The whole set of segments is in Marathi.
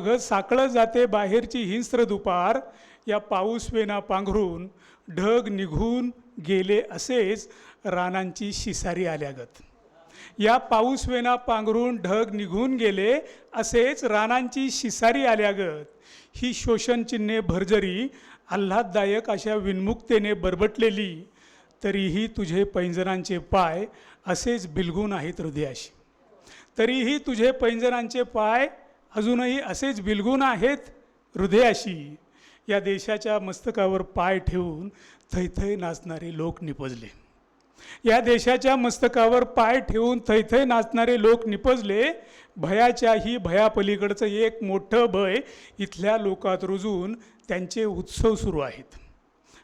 ग साकळं जाते बाहेरची हिंस्र दुपार, या पाऊस वेना पांघरून ढग निघून गेले असेच रानांची शिसारी आल्यागत. या पाऊस वेना पांघरून ढग निघून गेले असेच रानांची शिसारी आल्यागत. ही शोषणचिन्हे भरजरी आल्हाददायक अशा विन्मुक्तेने बरबटलेली, तरीही तुझे पैंजणांचे पाय असेच बिलगून आहेत हृदयाशी. तरीही तुझे पैंजणांचे पाय अजूनही असेच बिलगून आहेत हृदयाशी. या देशाच्या मस्तकावर पाय ठेवून थैथै नाचणारे लोक निपजले. या देशाच्या मस्तकावर पाय ठेवून थैथै नाचणारे लोक निपजले. भयाच्याही भयापलीकडचं एक मोठं भय इथल्या लोकात रुजून त्यांचे उत्सव सुरू आहेत.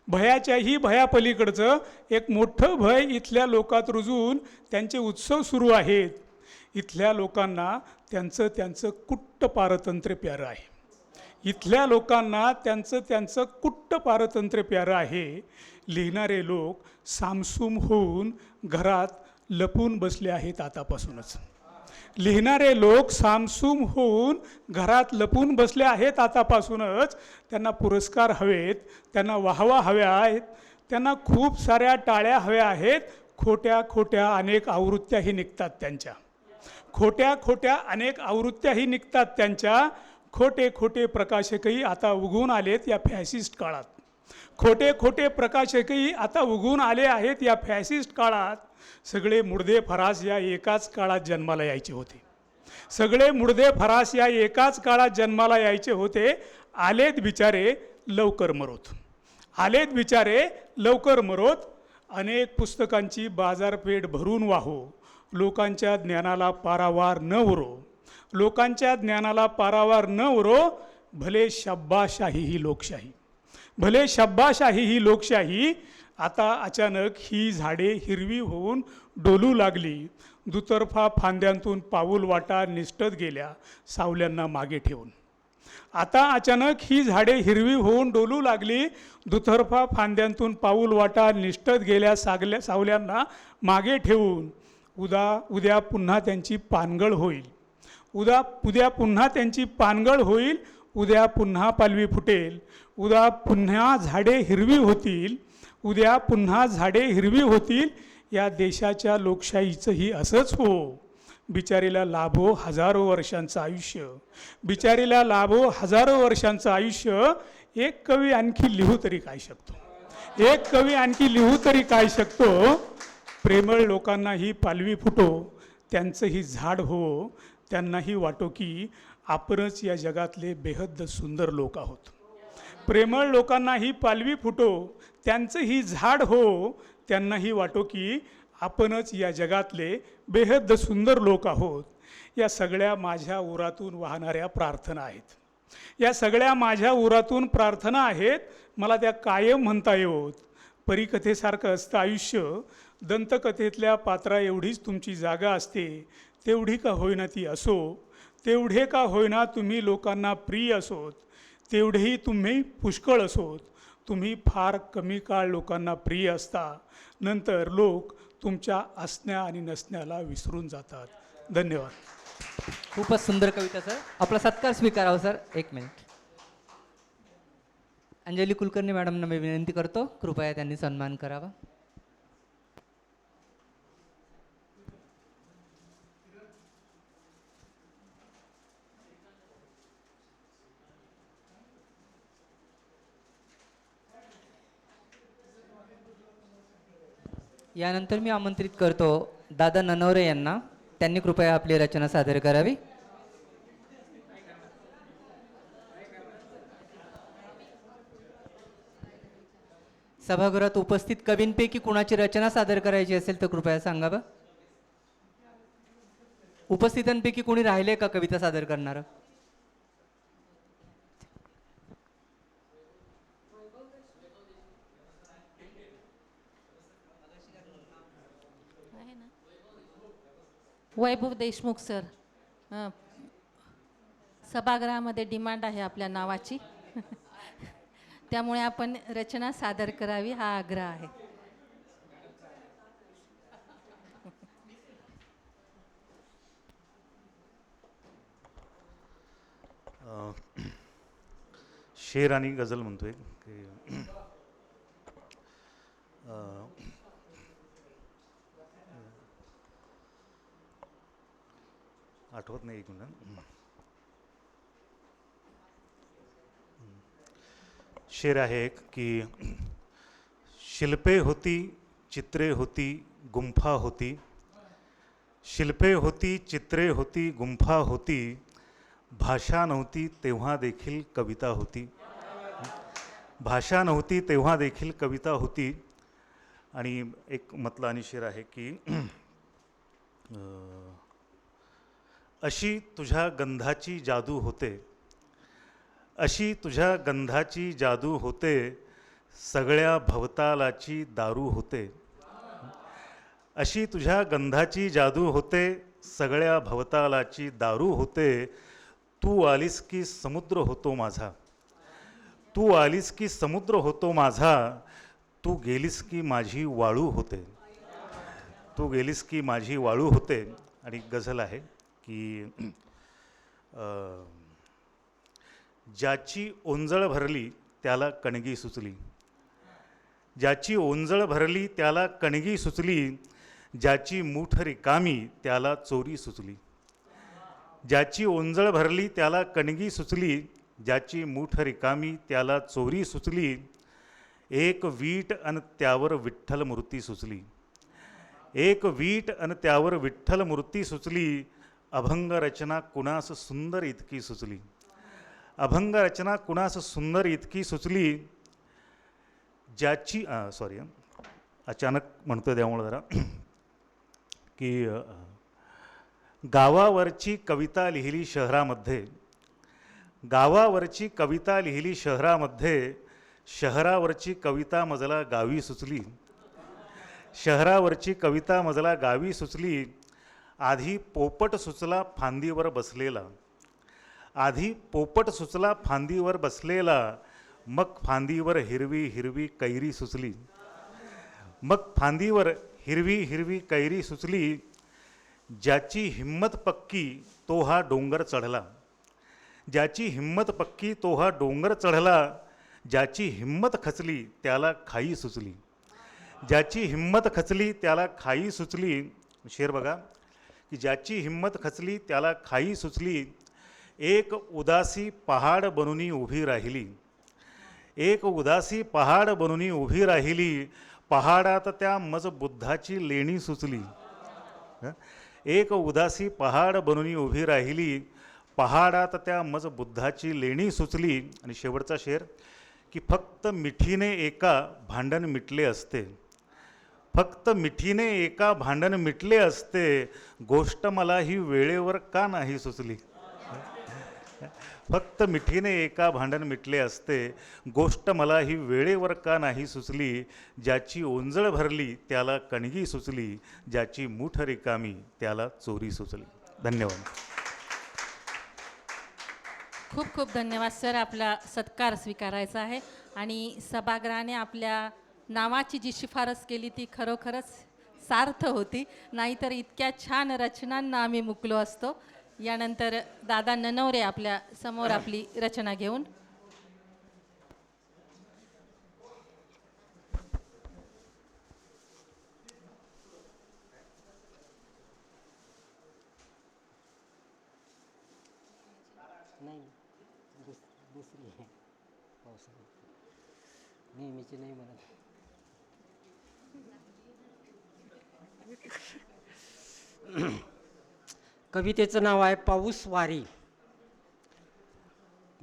भयाच्याही भयापलीकडचं एक मोठं भय इथल्या लोकात रुजून त्यांचे उत्सव सुरू आहेत. इथल्या लोकांना त्यांचं कुट्ट पारतंत्र्य प्यारं आहे. इथल्या लोकांना त्यांचं कुट्ट पारतंत्र्य प्यारं आहे. लिहिणारे लोक सामसूम होऊन घरात लपून बसले आहेत आतापासूनच. लिहिणारे लोक सामसूम होऊन घरात लपून बसले आहेत आतापासूनच. त्यांना पुरस्कार हवेत, त्यांना वाहवा हव्या आहेत, त्यांना खूप साऱ्या टाळ्या हव्या आहेत. खोट्या खोट्या अनेक आवृत्त्याही निघतात त्यांच्या. खोट्या खोट्या अनेक आवृत्त्याही निघतात त्यांच्या. खोटे खोटे प्रकाशकही आता उगवून आलेत या फॅसिस्ट काळात. खोटे खोटे प्रकाशकही आता उगवून आले आहेत या फॅसिस्ट काळात. सगळे मुडदे फरास या एकाच काळात जन्माला यायचे होते. सगळे मुडदे फरास या एकाच काळात जन्माला यायचे होते. आलेत बिचारे लवकर मरोत. आलेत बिचारे लवकर मरोत. अनेक पुस्तकांची बाजारपेठ भरून वाहो. लोकांच्या ज्ञानाला पारावार न उरो. लोकांच्या ज्ञानाला पारावार न उरो. भले शब्बाशाही ही लोकशाही. भले शब्बाशाही ही लोकशाही. आता अचानक ही झाडे हिरवी होऊन डोलू लागली. दुतर्फा फांद्यांतून पाऊल वाटा निसटत गेल्या सावल्यांना मागे ठेवून. आता अचानक ही झाडे हिरवी होऊन डोलू लागली. दुतर्फा फांद्यांतून पाऊल वाटा निसटत गेल्या सावल्यांना मागे ठेवून. उद्या पुन्हा त्यांची पानगळ होईल. उद्या पुन्हा त्यांची पानगळ होईल. उद्या पुन्हा पालवी फुटेल. उद्या पुन्हा झाडे हिरवी होतील. उद्या पुन्हा झाडे हिरवी होतील. या देशाच्या लोकशाहीचंही असंच हो. बिचारीला लाभो हजारो वर्षांचं आयुष्य. बिचारीला लाभो हजारो वर्षांचं आयुष्य. एक कवी आणखी लिहू तरी काय शकतो. एक कवी आणखी लिहू तरी काय शकतो. प्रेमळ लोकांनाही पालवी फुटो. त्यांचंही झाड हो. त्यांनाही वाटो की आपणच या जगातले बेहद्द सुंदर लोक आहोत. प्रेमळ लोकांनाही पालवी फुटो. त्यांचंही झाड हो. त्यांनाही वाटो की आपणच या जगातले बेहद्द सुंदर लोक आहोत. या सगळ्या माझ्या उरातून वाहणाऱ्या प्रार्थना आहेत. या सगळ्या माझ्या उरातून प्रार्थना आहेत. मला त्या कायम म्हणता येवोत. परीकथेसारखं असतं आयुष्य. दंतकथेतल्या पात्रा एवढीच तुमची जागा असते. तेवढी का होईना ती असो. तेवढे का होईना तुम्ही लोकांना प्रिय असोत. तेवढेही तुम्ही पुष्कळ असोत. तुम्ही फार कमी काळ लोकांना प्रिय असता. नंतर लोक तुमच्या असण्या आणि नसण्याला विसरून जातात. धन्यवाद. खूपच सुंदर कविता सर. आपला सत्कार स्वीकारावा सर. एक मिनिट. अंजली कुलकर्णी मॅडमना मी विनंती करतो, कृपया त्यांनी सन्मान करावा. यानंतर मी आमंत्रित करतो दादा ननवरे यांना. त्यांनी कृपया आपली रचना सादर करावी. सभागृहात उपस्थित कवींपैकी कुणाची रचना सादर करायची असेल तर कृपया सांगावं. उपस्थितांपैकी कोणी राहिले का कविता सादर करणार? वैभव देशमुख सर. सभागृहामध्ये डिमांड आहे आपल्या नावाची. त्यामुळे आपण रचना सादर करावी हा आग्रह आहे. शेर आणि गझल म्हणतोय की आठवत नाही, एक मिनिट. शेर आहे एक की शिल्पे होती, चित्रे होती, गुंफा होती. शिल्पे होती, चित्रे होती, गुंफा होती. भाषा नव्हती तेव्हा देखील कविता होती. भाषा नव्हती तेव्हा देखील कविता होती. आणि एक मतला आणि शेर आहे की अशी तुझ्या गंधाची जादू होते. अशी तुझ्या गंधाची जादू होते. सगळ्या भवतालाची दारू होते. अशी तुझ्या गंधाची जादू होते. सगळ्या भवतालाची दारू होते. तू आलीस की समुद्र होतो माझा. तू आलीस की समुद्र होतो माझा. तू गेलीस की माझी वाळू होते. तू गेलीस की माझी वाळू होते. आणि गझल आहे की ज्याची ओंजळ भरली त्याला कणगी सुचली. ज्याची ओंजळ भरली त्याला कणगी सुचली. ज्याची मूठ रिकामी त्याला चोरी सुचली. ज्याची ओंजळ भरली त्याला कणगी सुचली. ज्याची मूठ रिकामी त्याला चोरी सुचली. एक वीट अन त्यावर विठ्ठल मूर्ती सुचली. एक वीट अन त्यावर विठ्ठल मूर्ती सुचली. अभंग रचना कुणास सुंदर इतकी सुचली. अभंग रचना कुणास सुंदर इतकी सुचली. ज्याची सॉरी अचानक म्हणतोय त्यामुळे जरा की गावावरची कविता लिहिली शहरामध्ये. गावावरची कविता लिहिली शहरामध्ये. शहरावरची कविता मजला गावी सुचली. शहरावरची कविता मजला गावी सुचली. आधी पोपट सुचला फांदीवर बसलेला. आधी पोपट सुचला फांदीवर बसलेला. मग फांदीवर हिरवी हिरवी कैरी सुचली. मग फांदीवर हिरवी हिरवी कैरी सुचली. ज्याची हिम्मत पक्की तो हा डोंगर चढला. ज्याची हिम्मत पक्की तो हा डोंगर चढला. ज्याची हिम्मत खचली त्याला खाई सुचली. ज्याची हिम्मत खचली त्याला खाई सुचली. शेर बघा की ज्याची हिम्मत खचली त्याला खाई सुचली. एक उदासी पहाड बनून उभी राहिली. एक उदासी पहाड बनून उभी राहिली. पहाडात त्या मज बुद्धाची लेणी सुचली. एक उदासी पहाड बनून उभी राहिली. पहाडात त्या मज बुद्धाची लेणी सुचली. आणि शेवटचा शेर की फक्त मिठीने एका भांडण मिटले असते. फक्त मिठीने एका भांडण मिटले असते. गोष्ट मला ही वेळेवर का नाही सुचली. फक्त मिठीने एका भांडण मिटले असते. गोष्ट मला ही वेळेवर का नाही सुचली. ज्याची ओंजळ भरली त्याला कणगी सुचली. ज्याची मूठ रिकामी त्याला चोरी सुचली. धन्यवाद. खूप खूप धन्यवाद सर. आपला सत्कार स्वीकारायचा आहे. आणि सभागृहाने आपल्या नावाची जी शिफारस केली ती खरोखरच सार्थ होती. नाहीतर इतक्या छान रचनांना आम्ही मुकलो असतो. यानंतर दादा ननवरे आपल्या समोर आपली रचना घेऊन. नाही दुसरी आहे पावसाळ्यात नेहमीची नाही म्हणत. कवितेचं नाव आहे पाऊस वारी.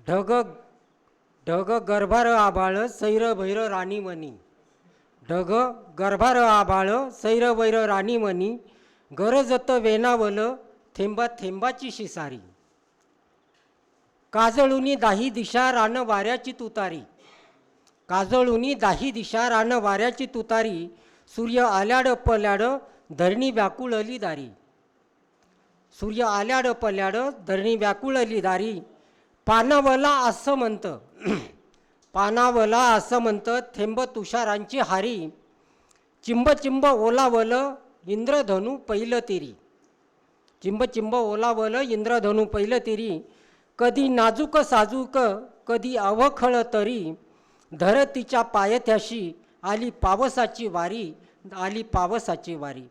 ढग ढग गर्भार आभाळ सैर भैर राणीमणी. ढग गर्भार आभाळ सैर वैर राणीमणी. गरजत वेनावल थेंबा थेंबाची शिसारी. काजळुनी दाही दिशा रान वाऱ्याची तुतारी. काजळुनी दाही दिशा रान वाऱ्याची तुतारी. सूर्य आल्याड पल्याड धरणी व्याकुळली दारी. सूर्य आल्याड पल्याड धरणी व्याकुळली दारी. पानावला असं म्हणत पानावला असं म्हणत थेंब तुषारांची हारी. चिंब चिंब ओलावल इंद्रधनु पहिलं तिरी. चिंब चिंब ओलावल इंद्रधनु पहिलं तिरी. कधी नाजूक साजूक कधी अवखळ तरी धरतीच्या पायथ्याशी आली पावसाची वारी, आली पावसाची वारी.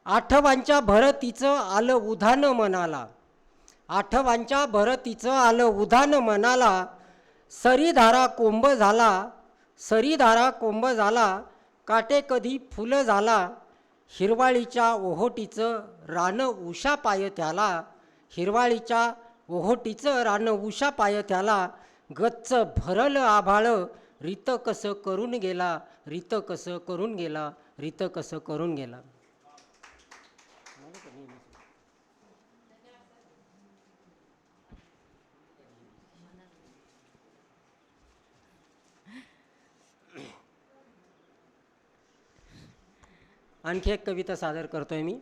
आठवांच्या भरतीचं आलं उधाण मनाला, आठवांच्या भरतीचं आलं उधाण मनाला. सरीधारा कोंब झाला, सरीधारा कोंब झाला, काटे कधी फुलं झाला. हिरवाळीच्या ओहोटीचं रान उषा पायथ्याला, हिरवाळीच्या ओहोटीचं रान उषा पायथ्याला. गच्च भरलं आभाळ रीत कसं करून गेला, रीत कसं करून गेला, रीत कसं करून गेला. आणखी एक कविता सादर करतोय मी.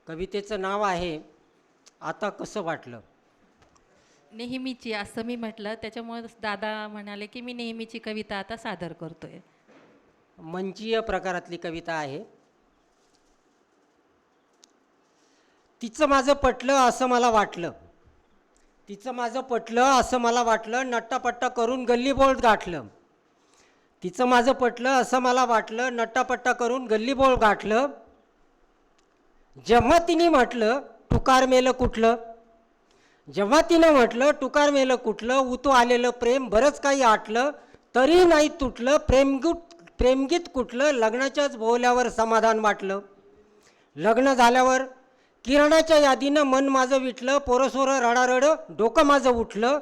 कवितेचं नाव आहे आता कसं वाटलं. नेहमीची असं मी म्हटलं, त्याच्यामुळे दादा म्हणाले की मी नेहमीची कविता आता सादर करतोय. मंचीय प्रकारातली कविता आहे. तिचं माझं पटलं असं मला वाटलं, तिचं माझं पटलं असं मला वाटलं, नट्टापट्टा करून गल्लीबोळ गाठलं. तिचं माझं पटलं असं मला वाटलं, नट्टापट्टा करून गल्लीबोळ गाठलं. जेव्हा तिने म्हटलं टुकार मेलं कुठलं, जेव्हा तिनं म्हटलं टुकार मेलं कुठलं, उतू आलेलं प्रेम बरंच काही आटलं, तरी नाही तुटलं प्रेमगीत कुठलं. लग्नाच्याच बोहल्यावर समाधान वाटलं. लग्न झाल्यावर किराणाच्या यादीनं मन माझं विटलं, पोरसोरं रडारड डोकं माझं उठलं.